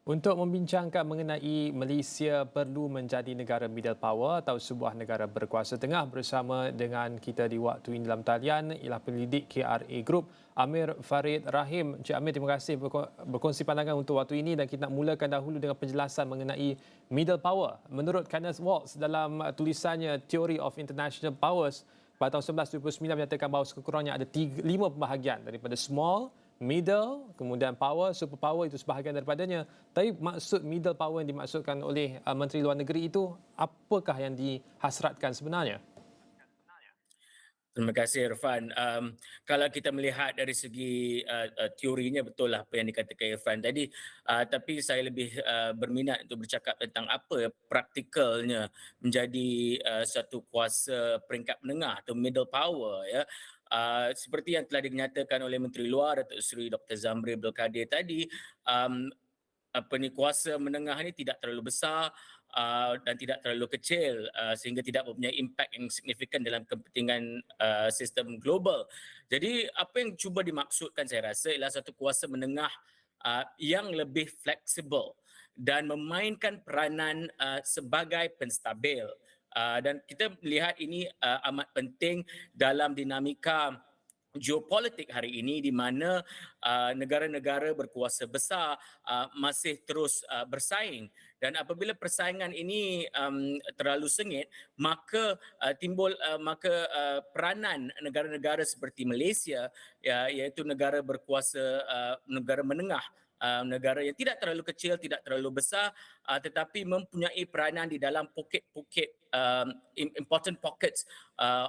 Untuk membincangkan mengenai Malaysia perlu menjadi negara middle power atau sebuah negara berkuasa tengah, bersama dengan kita di waktu ini dalam talian ialah pendidik KRA Group Amir Farid Rahim. Encik Amir, terima kasih berkongsi pandangan untuk waktu ini, dan kita nak mulakan dahulu dengan penjelasan mengenai middle power. Menurut Kenneth Waltz dalam tulisannya Theory of International Powers pada tahun 1929 menyatakan bahawa sekurang-kurangnya ada 5 pembahagian daripada small, middle, kemudian power, superpower itu sebahagian daripadanya. Tapi maksud middle power yang dimaksudkan oleh Menteri Luar Negeri itu, apakah yang dihasratkan sebenarnya? Terima kasih Irfan. Kalau kita melihat dari segi teorinya, betul lah apa yang dikatakan Irfan tadi. Tapi saya lebih berminat untuk bercakap tentang apa praktikalnya menjadi satu kuasa peringkat menengah atau middle power, ya. Seperti yang telah dinyatakan oleh Menteri Luar Datuk Seri Dr. Zamri Abdul Kadir tadi, um, kuasa menengah ini tidak terlalu besar dan tidak terlalu kecil, sehingga tidak mempunyai impak yang signifikan dalam kepentingan sistem global. Jadi apa yang cuba dimaksudkan, saya rasa, ialah satu kuasa menengah yang lebih fleksibel dan memainkan peranan sebagai penstabil. Dan kita melihat ini amat penting dalam dinamika geopolitik hari ini, di mana negara-negara berkuasa besar masih terus bersaing, dan apabila persaingan ini terlalu sengit, maka peranan negara-negara seperti Malaysia, ya, iaitu negara berkuasa, negara menengah, negara yang tidak terlalu kecil, tidak terlalu besar, tetapi mempunyai peranan di dalam poket-poket, important pockets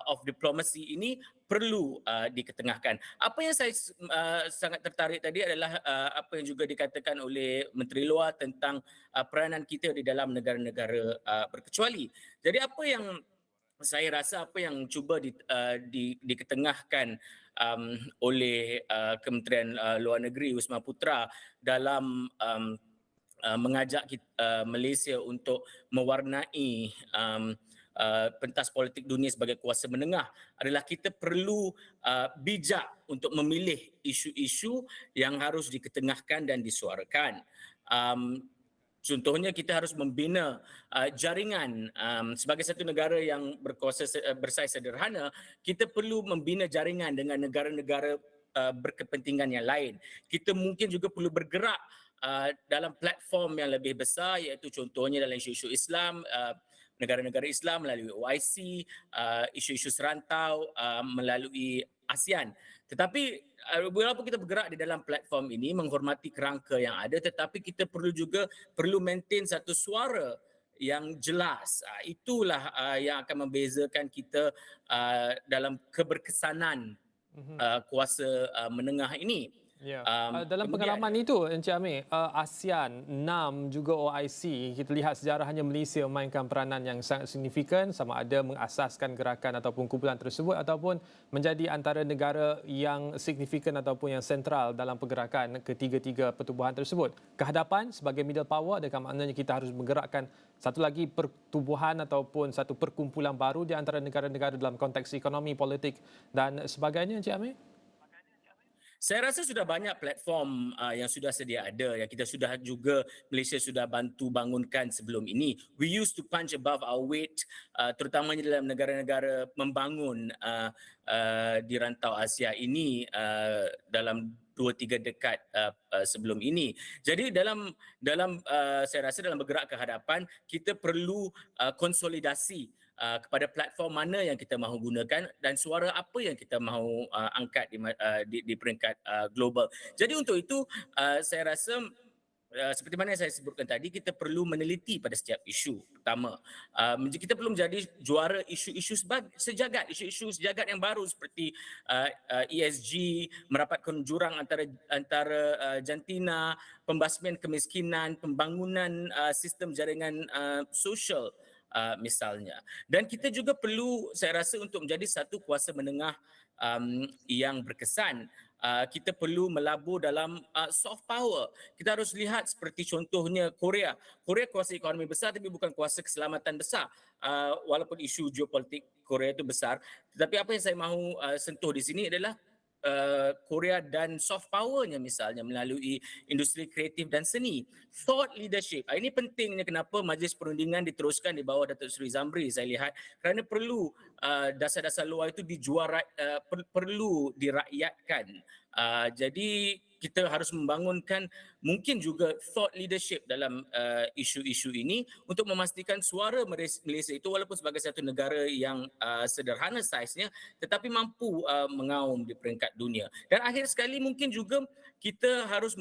of diplomacy ini, perlu diketengahkan. Apa yang saya sangat tertarik tadi adalah apa yang juga dikatakan oleh Menteri Luar tentang peranan kita di dalam negara-negara berkecuali. Jadi apa yang saya rasa, apa yang cuba diketengahkan oleh Kementerian Luar Negeri Wisma Putra dalam mengajak Malaysia untuk mewarnai pentas politik dunia sebagai kuasa menengah, adalah kita perlu bijak untuk memilih isu-isu yang harus diketengahkan dan disuarakan. Contohnya, kita harus membina jaringan, sebagai satu negara yang berkuasa bersaiz sederhana, kita perlu membina jaringan dengan negara-negara berkepentingan yang lain. Kita mungkin juga perlu bergerak dalam platform yang lebih besar, iaitu contohnya dalam isu-isu Islam, negara-negara Islam melalui OIC, isu-isu serantau melalui ASEAN. Tetapi walaupun kita bergerak di dalam platform ini, menghormati kerangka yang ada, tetapi kita perlu maintain satu suara yang jelas. Itulah yang akan membezakan kita dalam keberkesanan kuasa menengah ini. Ya. Dalam Kemudian, pengalaman itu, Encik Amir, ASEAN, NAM juga OIC, kita lihat sejarahnya Malaysia memainkan peranan yang sangat signifikan, sama ada mengasaskan gerakan ataupun kumpulan tersebut ataupun menjadi antara negara yang signifikan ataupun yang sentral dalam pergerakan ketiga-tiga pertubuhan tersebut. Kehadapan sebagai middle power, adakah maknanya kita harus menggerakkan satu lagi pertubuhan ataupun satu perkumpulan baru di antara negara-negara dalam konteks ekonomi, politik dan sebagainya, Encik Amir? saya rasa sudah banyak platform yang sudah sedia ada, yang kita sudah juga, Malaysia sudah bantu bangunkan sebelum ini. We used to punch above our weight, terutamanya dalam negara-negara membangun di rantau Asia ini dalam 2-3 dekad sebelum ini. Jadi saya rasa dalam bergerak ke hadapan, kita perlu konsolidasi kepada platform mana yang kita mahu gunakan dan suara apa yang kita mahu angkat di peringkat global. Jadi untuk itu saya rasa seperti mana yang saya sebutkan tadi, kita perlu meneliti pada setiap isu. Pertama, kita perlu menjadi juara isu-isu sejagat, isu-isu sejagat yang baru seperti ESG, merapatkan jurang antara jantina, pembasmian kemiskinan, pembangunan sistem jaringan sosial, misalnya. Dan kita juga perlu, saya rasa, untuk menjadi satu kuasa menengah yang berkesan, kita perlu melabur dalam soft power. Kita harus lihat seperti contohnya Korea. Korea kuasa ekonomi besar tapi bukan kuasa keselamatan besar. Walaupun isu geopolitik Korea itu besar, tetapi apa yang saya mahu sentuh di sini adalah Korea dan soft powernya misalnya melalui industri kreatif dan seni. Thought leadership. Ini pentingnya kenapa Majlis Perundingan diteruskan di bawah Datuk Seri Zamri saya lihat, kerana perlu dasar-dasar luar itu perlu dirakyatkan. Jadi kita harus membangunkan mungkin juga thought leadership dalam isu-isu ini untuk memastikan suara Malaysia itu walaupun sebagai satu negara yang sederhana saiznya tetapi mampu mengaum di peringkat dunia. Dan akhir sekali mungkin juga kita harus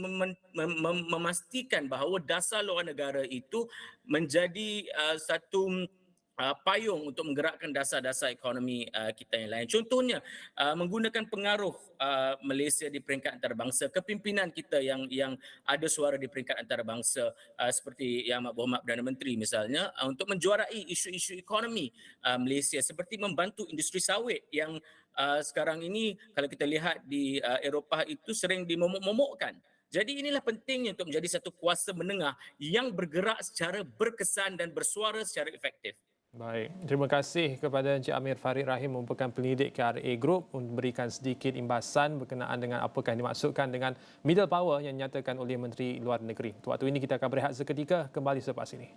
memastikan bahawa dasar luar negara itu menjadi satu payung untuk menggerakkan dasar-dasar ekonomi kita yang lain. Contohnya menggunakan pengaruh Malaysia di peringkat antarabangsa, kepimpinan kita yang ada suara di peringkat antarabangsa seperti Yang Amat Berhormat Perdana Menteri misalnya untuk menjuarai isu-isu ekonomi Malaysia seperti membantu industri sawit yang sekarang ini kalau kita lihat di Eropah itu sering dimomok-momokkan. Jadi inilah pentingnya untuk menjadi satu kuasa menengah yang bergerak secara berkesan dan bersuara secara efektif. Baik, terima kasih kepada Encik Amir Farid Rahim merupakan penyelidik KRA Group untuk memberikan sedikit imbasan berkenaan dengan apakah yang dimaksudkan dengan middle power yang dinyatakan oleh Menteri Luar Negeri. Untuk waktu ini kita akan berehat seketika, kembali selepas ini.